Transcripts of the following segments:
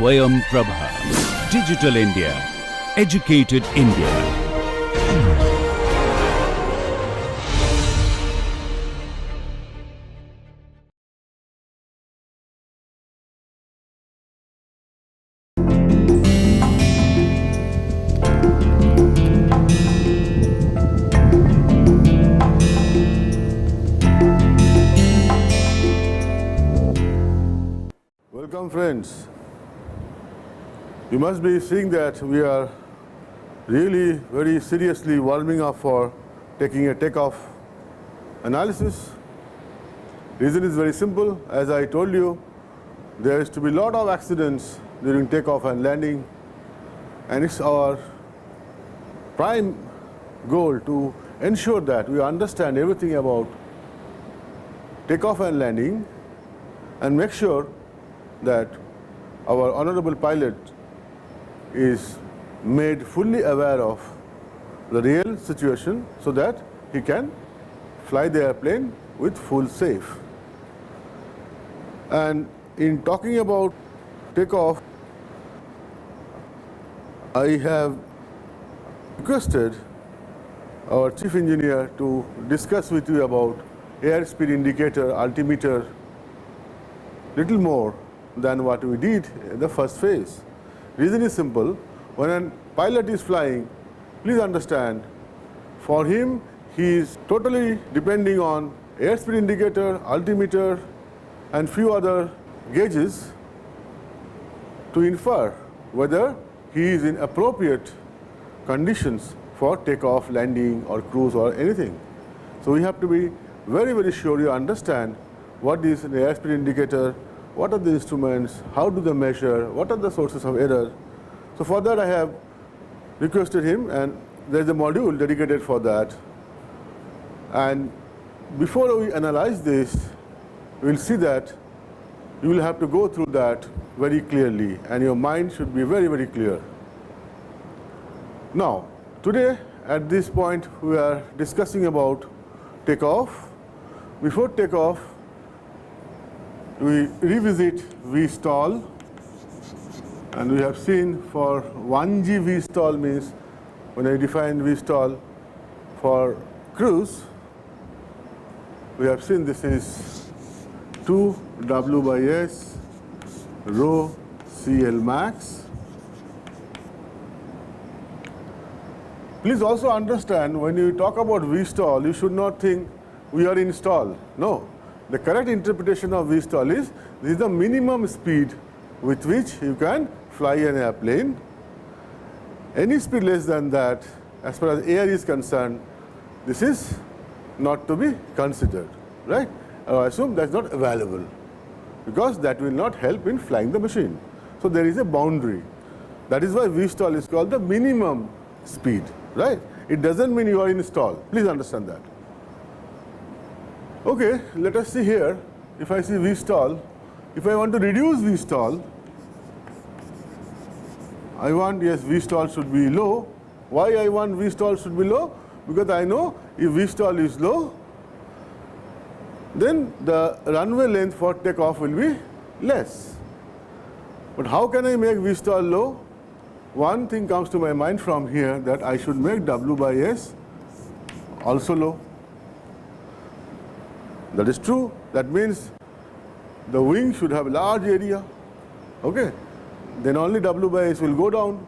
SwayamPrabha. Digital India. Educated India. Welcome friends. You must be seeing that we are really very seriously warming up for taking a takeoff analysis. Reason is very simple. As I told you, there is to be a lot of accidents during takeoff and landing, and it's our prime goal to ensure that we understand everything about takeoff and landing and make sure that our honorable pilot is made fully aware of the real situation so that he can fly the airplane with full safe. And in talking about takeoff, I have requested our chief engineer to discuss with you about airspeed indicator, altimeter, little more than what we did in the first phase. Reason is simple. When a pilot is flying, please understand, for him, he is totally depending on airspeed indicator, altimeter, and few other gauges to infer whether he is in appropriate conditions for takeoff, landing, or cruise, or anything. So we have to be very, very sure you understand what is an airspeed indicator, what are the instruments, how do they measure, what are the sources of error. So for that I have requested him, and there is a module dedicated for that. And before we analyze this, we will see that you will have to go through that very clearly, and your mind should be very, very clear. Now, today at this point we are discussing about takeoff. Before takeoff, we revisit Vstall, and we have seen for 1G Vstall means, when I define Vstall for cruise, we have seen this is 2W by S rho CL max. Please also understand, when you talk about Vstall, you should not think we are in stall. No. The correct interpretation of Vstall is, this is the minimum speed with which you can fly an airplane. Any speed less than that, as far as air is concerned, this is not to be considered, right? I assume that's not available, because that will not help in flying the machine. So there is a boundary. That is why Vstall is called the minimum speed, right? It doesn't mean you are in stall. Please understand that. Okay, let us see here. If I see Vstall, if I want to reduce Vstall, I want, yes, Vstall should be low. Why I want Vstall should be low? Because I know if Vstall is low, then the runway length for takeoff will be less. But how can I make Vstall low? One thing comes to my mind from here, that I should make W by S also low. That is true. That means the wing should have large area. Okay. Then only W by S will go down.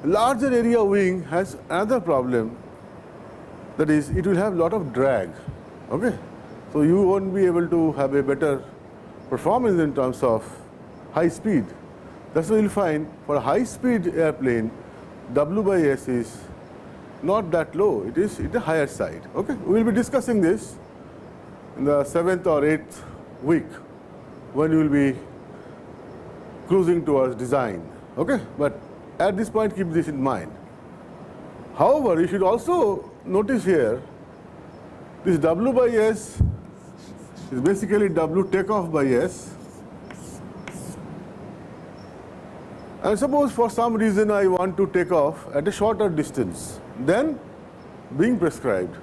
Larger area wing has another problem. That is, it will have lot of drag. Okay. So you won't be able to have a better performance in terms of high speed. That's why you'll find for a high speed airplane, W by S is not that low. It is at a higher side. Okay. We will be discussing this in the 7th or 8th week when you will be cruising towards design. Okay? But at this point, keep this in mind. However, you should also notice here, this W by S is basically W takeoff by S. And suppose for some reason I want to take off at a shorter distance than being prescribed.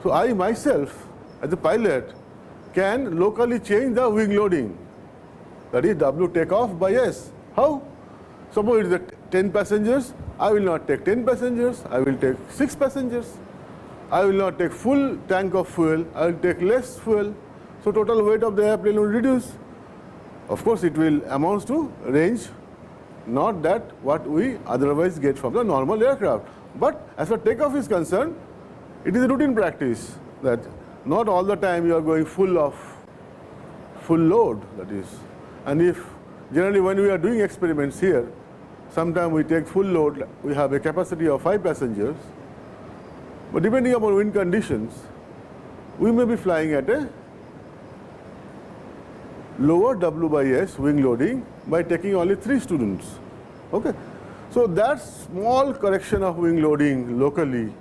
So I myself, as a pilot, can locally change the wing loading. that is W takeoff by S. How? Suppose it is 10 passengers, I will not take 10 passengers, I will take 6 passengers. I will not take full tank of fuel, I will take less fuel. So total weight of the airplane will reduce. Of course, it will amount to range, not that what we otherwise get from the normal aircraft. But as far as takeoff is concerned, it is a routine practice that not all the time you are going full load, that is. And if generally when we are doing experiments here, sometimes we take full load, we have a capacity of 5 passengers, but depending upon wind conditions, we may be flying at a lower W by S wing loading by taking only 3 students. Okay? So that small correction of wing loading locally,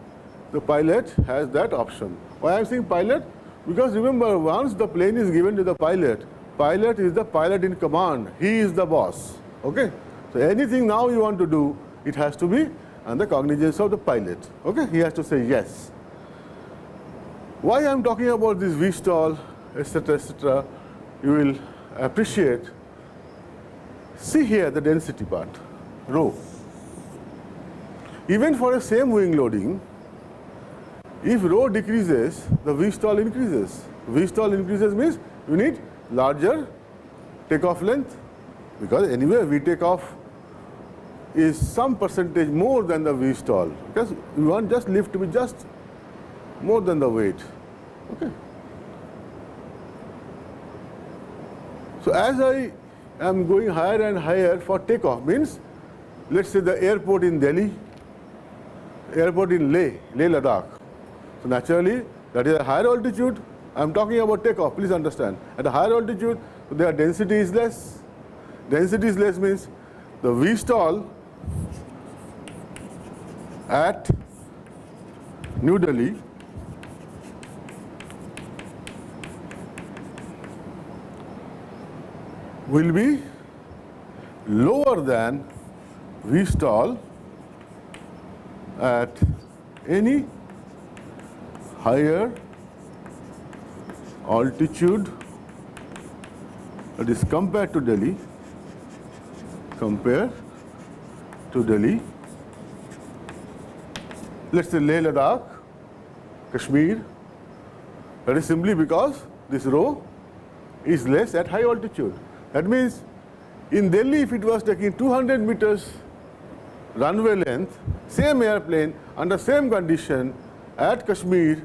the pilot has that option. Why I am saying pilot? Because remember, once the plane is given to the pilot, pilot is the pilot in command. He is the boss. Okay? So anything now you want to do, it has to be under cognizance of the pilot. Okay? He has to say yes. Why I am talking about this Vstall, etc., you will appreciate. See here the density part, rho. Even for a same wing loading, if rho decreases, the Vstall increases. Vstall increases means you need larger takeoff length, because anyway V takeoff is some percentage more than the Vstall, because you want just lift to be just more than the weight. Okay. So as I am going higher and higher for takeoff, means let's say the airport in Delhi, airport in Leh Ladakh. So naturally that is a higher altitude. I am talking about takeoff, please understand. At a higher altitude, their density is less. Density is less means the Vstall at New Delhi will be lower than Vstall at any higher altitude, that is compared to Delhi, let's say Leh Ladakh, Kashmir. That is simply because this rho is less at high altitude. That means in Delhi, if it was taking 200 meters runway length, same airplane under same condition at Kashmir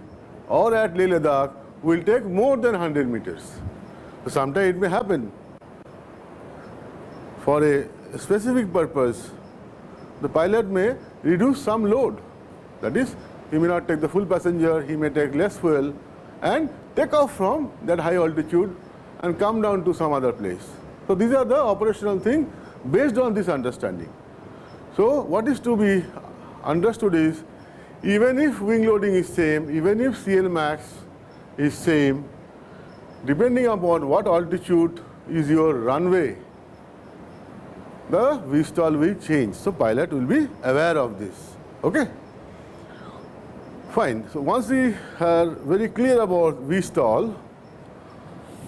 or at Leh Ladakh will take more than 100 meters. So sometimes it may happen. For a specific purpose, the pilot may reduce some load. That is, he may not take the full passenger, he may take less fuel and take off from that high altitude and come down to some other place. So these are the operational things based on this understanding. So what is to be understood is, even if wing loading is same, even if CL max is same, depending upon what altitude is your runway, the Vstall will change. So pilot will be aware of this. Okay? Fine. So once we are very clear about Vstall,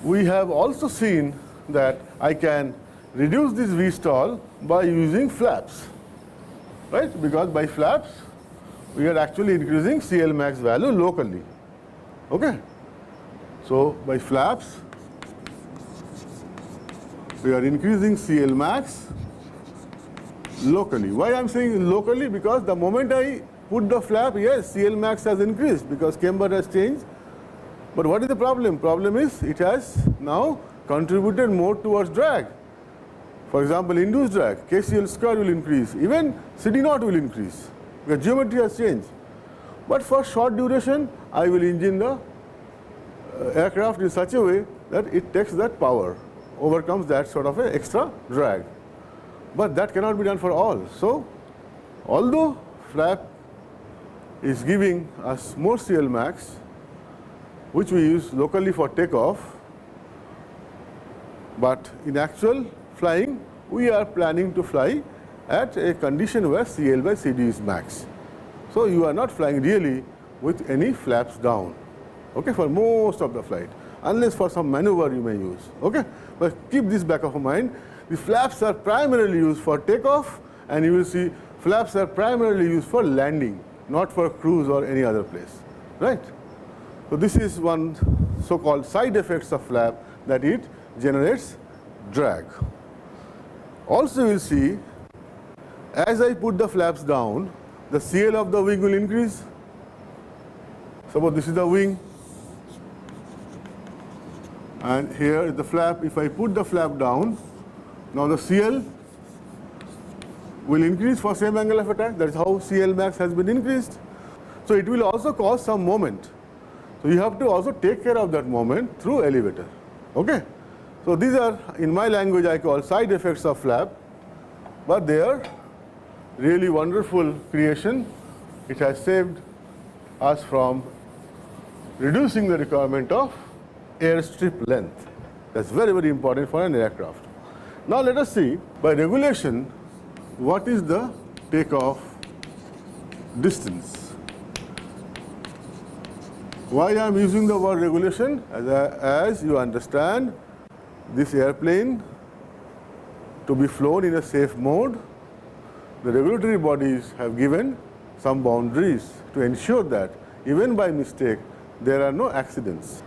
we have also seen that I can reduce this Vstall by using flaps, right? Because by flaps, we are actually increasing CL max value locally. Okay? So by flaps, we are increasing CL max locally. Why I am saying locally? Because the moment I put the flap, yes, CL max has increased because camber has changed. But what is the problem? Problem is it has now contributed more towards drag. For example, induced drag, KCL square will increase, even CD naught will increase because geometry has changed. But for short duration, I will engine the aircraft in such a way that it takes that power, overcomes that sort of a extra drag. But that cannot be done for all. So, although flap is giving us more CL max, which we use locally for takeoff, but in actual flying, we are planning to fly at a condition where CL by CD is max. So you are not flying really with any flaps down, okay, for most of the flight. unless for some maneuver you may use. Okay? But keep this back of your mind. The flaps are primarily used for takeoff, and you will see flaps are primarily used for landing, not for cruise or any other place. Right? So this is one so-called side effects of flap, that it generates drag. Also you will see, as I put the flaps down, the CL of the wing will increase. Suppose this is the wing, and here is the flap. If I put the flap down, now the CL will increase for same angle of attack. That is how CL max has been increased. So it will also cause some moment. So you have to also take care of that moment through elevator. Okay? So these are, in my language, I call side effects of flap, but they are really wonderful creation. It has saved us from reducing the requirement of airstrip length. That's very, very important for an aircraft. Now let us see, by regulation, what is the takeoff distance. Why I am using the word regulation? As you understand, this airplane, to be flown in a safe mode, the regulatory bodies have given some boundaries to ensure that even by mistake there are no accidents.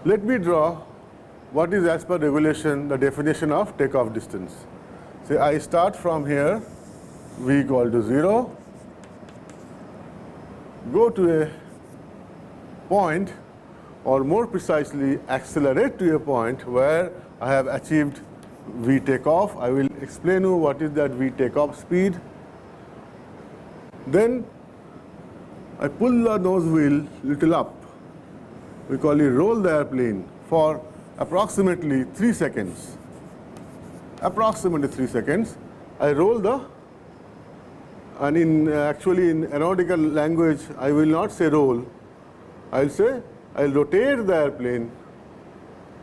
Let me draw what is, as per regulation, the definition of takeoff distance. Say I start from here, v equal to 0, go to a point, or more precisely accelerate to a point where I have achieved v takeoff. I will explain you what is that v takeoff speed. Then I pull the nose wheel little up. We call it roll the airplane for approximately 3 seconds. Approximately 3 seconds. I roll the, and actually in aeronautical language I will not say roll. I'll say I'll rotate the airplane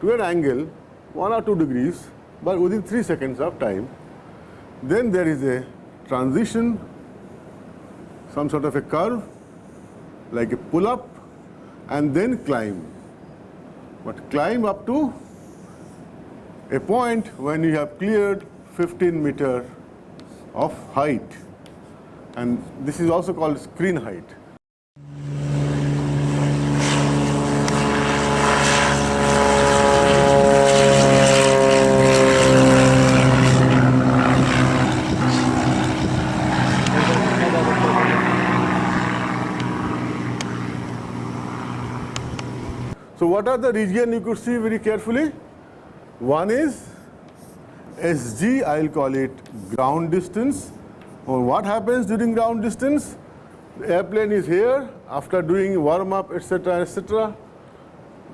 to an angle 1 or 2 degrees, but within 3 seconds of time. Then there is a transition, some sort of a curve, like a pull-up, and then climb. But climb up to a point when you have cleared 15 meters of height. And this is also called screen height. So what are the region you could see very carefully? One is SG, I'll call it ground distance. Or what happens during ground distance? The airplane is here, after doing warm up, etc., etc.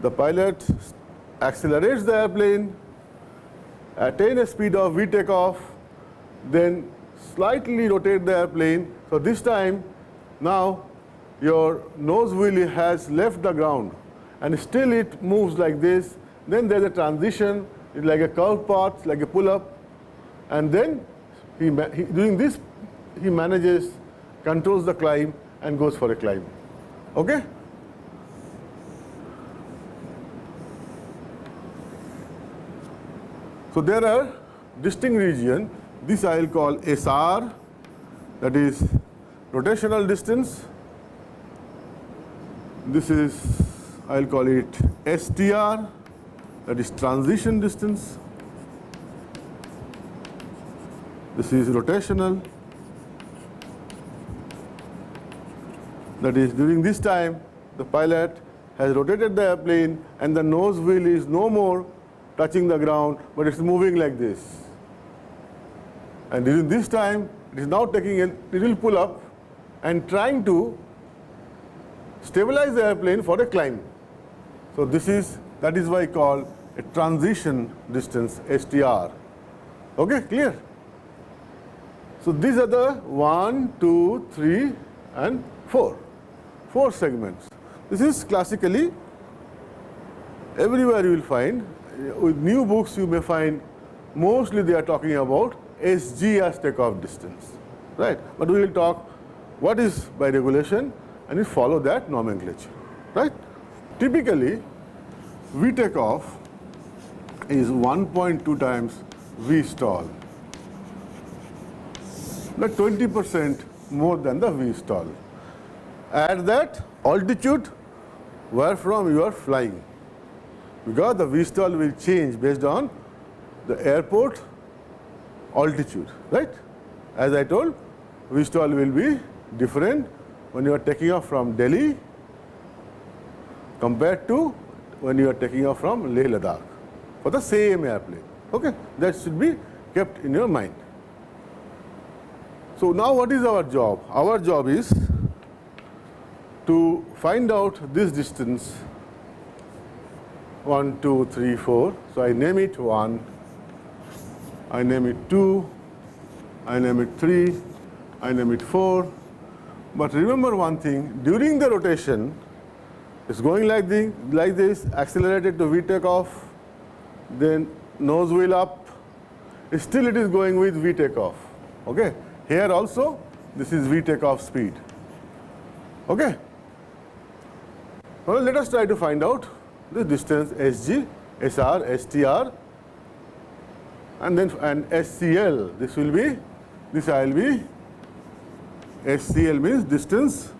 The pilot accelerates the airplane, attain a speed of V takeoff, then slightly rotate the airplane. So this time, now your nose wheel has left the ground, and still it moves like this. Then there's a transition, it's like a curved path, like a pull-up, and then doing this, he manages, controls the climb, and goes for a climb. Okay? So there are distinct regions. This I will call SR, that is rotational distance. This is, I will call it STR, that is transition distance. This is rotational. That is, during this time, the pilot has rotated the airplane and the nose wheel is no more touching the ground, but it's moving like this. And during this time, it is now taking a little pull up and trying to stabilize the airplane for a climb. So that is why I call a transition distance, STR. Okay, clear? So these are the 1, 2, 3, and 4. 4 segments. This is classically everywhere you will find. With new books you may find mostly they are talking about SG as takeoff distance, right? But we will talk what is by regulation and we follow that nomenclature, right? Typically, V takeoff is 1.2 times V stall. Like 20% more than the V stall. At that altitude where from you are flying, because the V stall will change based on the airport altitude, right? As I told, V stall will be different when you are taking off from Delhi compared to when you are taking off from Leh Ladakh for the same airplane. Okay, that should be kept in your mind. So now what is our job? Our job is to find out this distance 1, 2, 3, 4. So I name it 1, I name it 2, I name it 3, I name it 4. But remember one thing, during the rotation, it's going like this, accelerated to V takeoff, then nose wheel up, still it is going with V takeoff. Okay? Here also, this is V takeoff speed. Okay? Well, let us try to find out the distance SG, SR, STR, and then SCL. This will be SCL means distance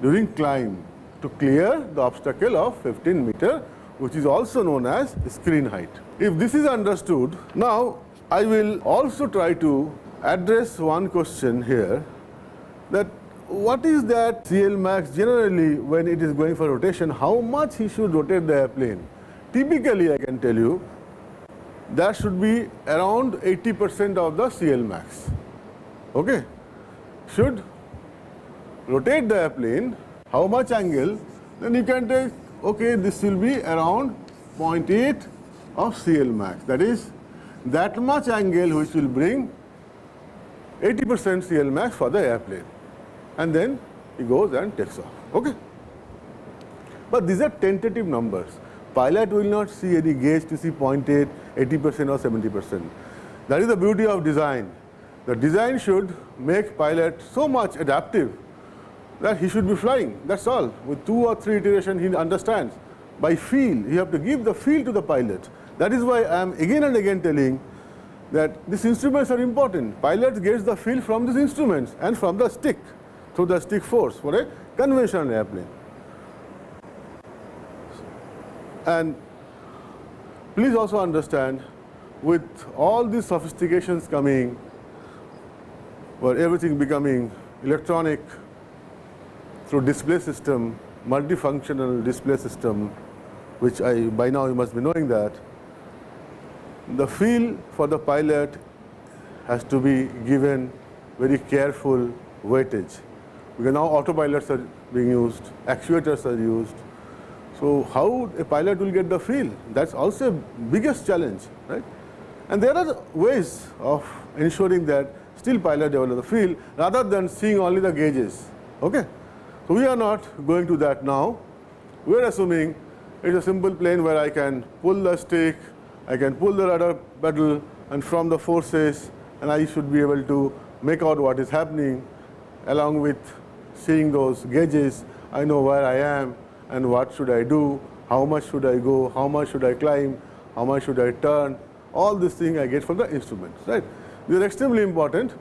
during climb to clear the obstacle of 15 meter, which is also known as screen height. If this is understood, now I will also try to address one question here, that what is that CL max generally when it is going for rotation, how much he should rotate the airplane? Typically, I can tell you, that should be around 80% of the CL max. Okay? Should rotate the airplane, how much angle? Then you can take, okay, this will be around 0.8 of CL max. That is, that much angle which will bring 80% CL max for the airplane. And then he goes and takes off. Okay? But these are tentative numbers. Pilot will not see any gauge to see 0.8, 80% or 70%. That is the beauty of design. The design should make pilot so much adaptive that he should be flying. That's all. With 2 or 3 iterations, he understands. By feel, you have to give the feel to the pilot. That is why I am again and again telling that these instruments are important. Pilots get the feel from these instruments and from the stick, through the stick force for a conventional airplane. And please also understand, with all these sophistications coming, where everything becoming electronic through display system, multifunctional display system, which by now you must be knowing that, the feel for the pilot has to be given very careful weightage. Because now autopilots are being used, actuators are used. So how a pilot will get the feel? That's also a biggest challenge, right? And there are ways of ensuring that still pilot develop the feel rather than seeing only the gauges. Okay? So we are not going to that now. We are assuming it's a simple plane where I can pull the stick, I can pull the rudder pedal, and from the forces, and I should be able to make out what is happening. Along with seeing those gauges, I know where I am and what should I do, how much should I go, how much should I climb, how much should I turn. All these things I get from the instruments, right? These are extremely important.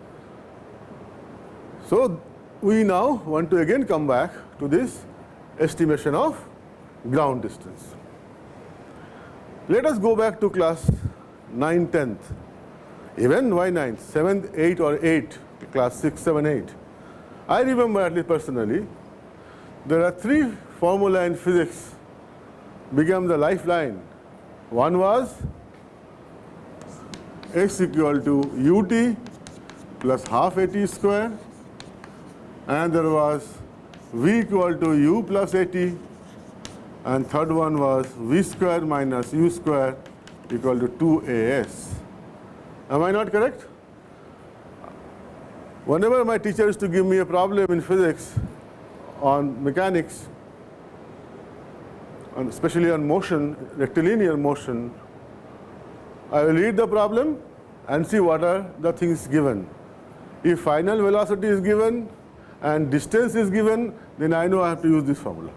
So we now want to again come back to this estimation of ground distance. Let us go back to class 9, 10th. Even why 9th, 7th, 8 or 8, class 6, 7, 8. I remember, at least personally, there are 3 formula in physics became the lifeline. One was x equal to ut plus half at square, and there was v equal to u plus at, and third one was v square minus u square equal to 2as. Am I not correct? Whenever my teacher used to give me a problem in physics on mechanics, and especially on motion, rectilinear motion, I will read the problem and see what are the things given. If final velocity is given and distance is given, then I know I have to use this formula.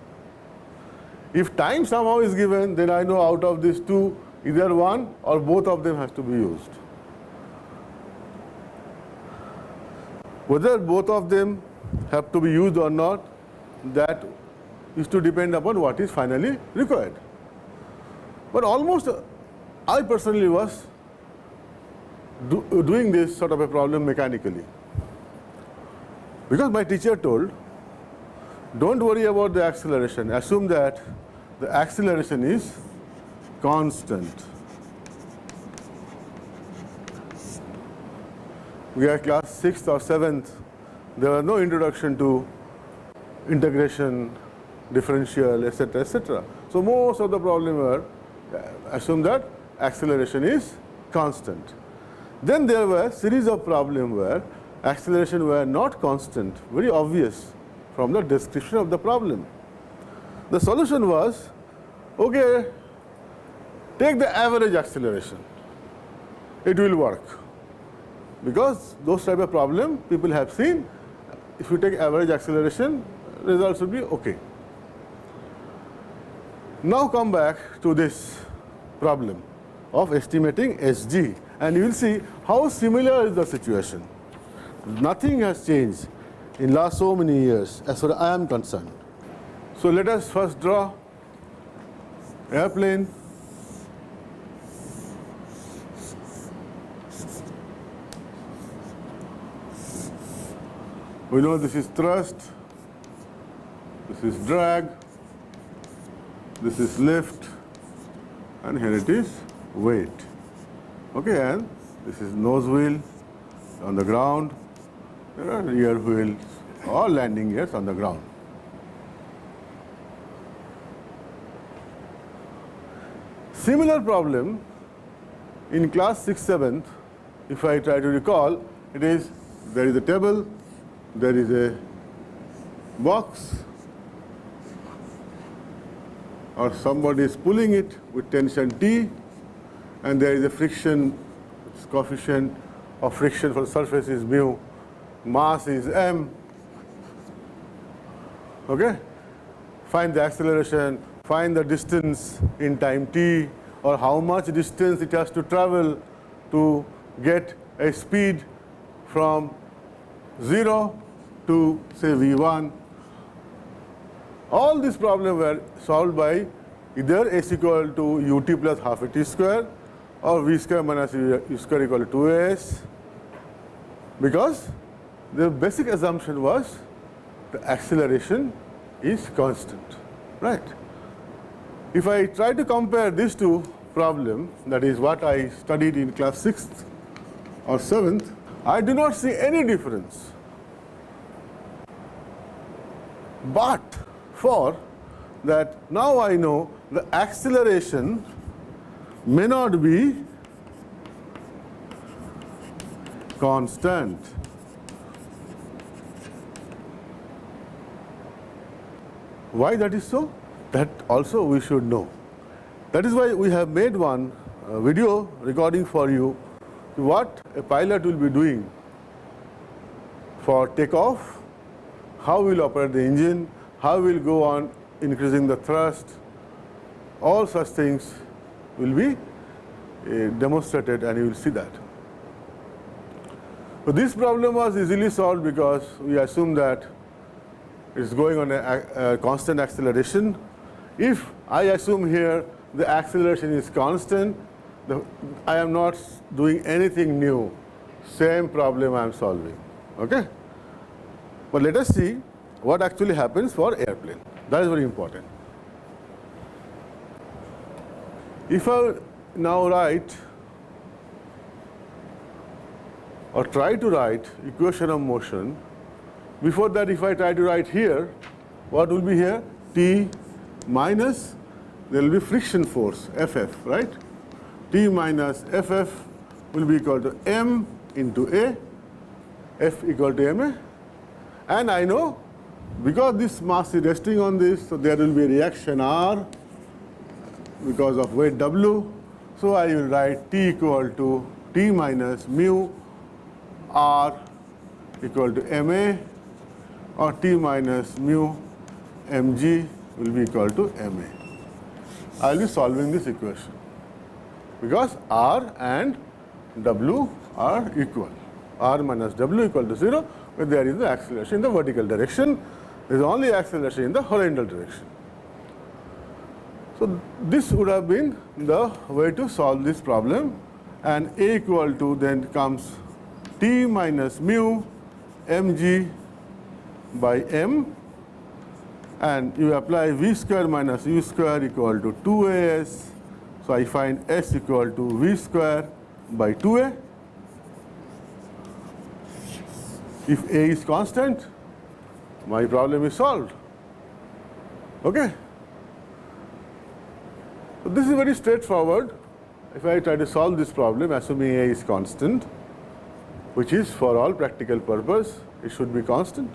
If time somehow is given, then I know out of these two, either one or both of them has to be used. Whether both of them have to be used or not, that is to depend upon what is finally required. But almost, I personally was doing this sort of a problem mechanically. Because my teacher told, don't worry about the acceleration, assume that the acceleration is constant. We are class 6th or 7th, there was no introduction to integration, differential, etc., etc. So most of the problem were, assume that acceleration is constant. Then there were a series of problems where acceleration were not constant, very obvious from the description of the problem. The solution was, okay, take the average acceleration. It will work. Because those type of problem people have seen, if you take average acceleration, results will be okay. Now come back to this problem of estimating SG, and you will see how similar is the situation. Nothing has changed in last so many years as far as I am concerned. So let us first draw airplane. We know this is thrust, this is drag, this is lift, and here it is weight. Okay, and this is nose wheel on the ground, there are rear wheels or landing gears on the ground. Similar problem in class 6th, 7th, if I try to recall, it is there is a table, there is a box, or somebody is pulling it with tension T, and there is a friction coefficient of friction for the surface is mu, mass is m. Okay? Find the acceleration, find the distance in time t, or how much distance it has to travel to get a speed from 0 to say v1. All these problems were solved by either s equal to ut plus half a t square or v square minus u square equal to 2as, because the basic assumption was the acceleration is constant, right? If I try to compare these two problems, that is what I studied in class 6th or 7th, I do not see any difference. But for that, now I know the acceleration may not be constant. Why that is so? That also we should know. That is why we have made one video recording for you what a pilot will be doing for takeoff, how we will operate the engine, how we will go on increasing the thrust. All such things will be demonstrated, and you will see that. So this problem was easily solved because we assume that it is going on a constant acceleration. If I assume here the acceleration is constant, I am not doing anything new. Same problem I am solving. Okay? But let us see what actually happens for airplane. That is very important. If I now write or try to write equation of motion, before that if I try to write here, what will be here? T minus, there will be friction force, Ff, right? T minus Ff will be equal to m into A, F equal to ma. And I know because this mass is resting on this, so there will be a reaction R because of weight W. So I will write T equal to T minus mu R equal to ma, or T minus mu mg will be equal to ma. I will be solving this equation because r and w are equal. R minus w equal to 0, where there is the acceleration in the vertical direction. There is only acceleration in the horizontal direction. So this would have been the way to solve this problem, and A equal to then comes T minus mu mg by m, and you apply v square minus u square equal to 2as. So I find s equal to v square by 2a. If a is constant, my problem is solved. Okay? So this is very straightforward. If I try to solve this problem, assuming a is constant, which is for all practical purpose, it should be constant.